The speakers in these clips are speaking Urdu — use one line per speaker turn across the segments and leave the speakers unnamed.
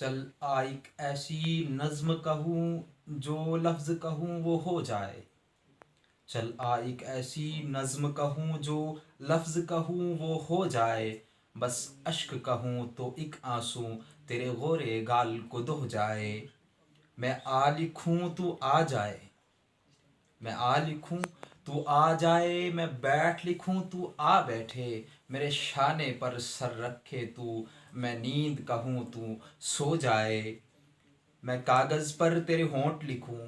چل ایک ایسی نظم کہوں جو لفظ کہوں وہ ہو جائے. چل ایک ایسی نظم کہوں جو لفظ کہوں وہ ہو جائے. بس اشک کہوں تو ایک آنسو تیرے غورے گال کو دہ جائے. میں آ لکھوں تو آ جائے. میں آ لکھوں تو آ جائے. میں بیٹھ لکھوں تو آ بیٹھے. میرے شانے پر سر رکھے تو میں نیند کہوں تو سو جائے. میں کاغذ پر تیرے ہونٹ لکھوں.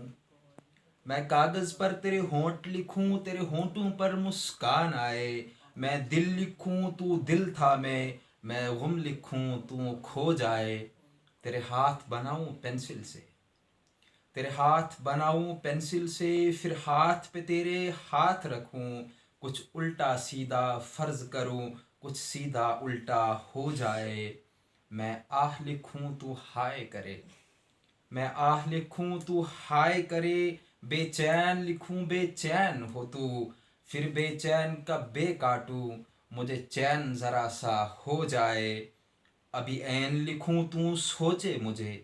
میں کاغذ پر تیرے ہونٹ لکھوں. تیرے ہونٹوں پر مسکان آئے. میں دل لکھوں تو دل تھامے. میں غم لکھوں تو کھو جائے. تیرے ہاتھ بناؤں پینسل سے. تیرے ہاتھ بناؤں پینسل سے. پھر ہاتھ پہ تیرے ہاتھ رکھوں. کچھ الٹا سیدھا فرض کروں. کچھ سیدھا الٹا ہو جائے. میں آہ لکھوں تو ہائے کرے. میں آہ لکھوں تو ہائے کرے. بے چین لکھوں بے چین ہو تو. پھر بے چین کا بے کاٹوں. مجھے چین ذرا سا ہو جائے. ابھی عین لکھوں تو سوچے مجھے.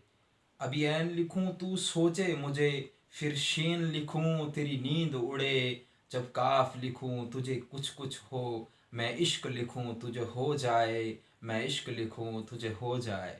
ابھی عین لکھوں تو سوچے مجھے. پھر شین لکھوں تیری نیند اڑے. جب کاف لکھوں تجھے کچھ کچھ ہو. میں عشق لکھوں تجھے ہو جائے. میں عشق لکھوں تجھے ہو جائے.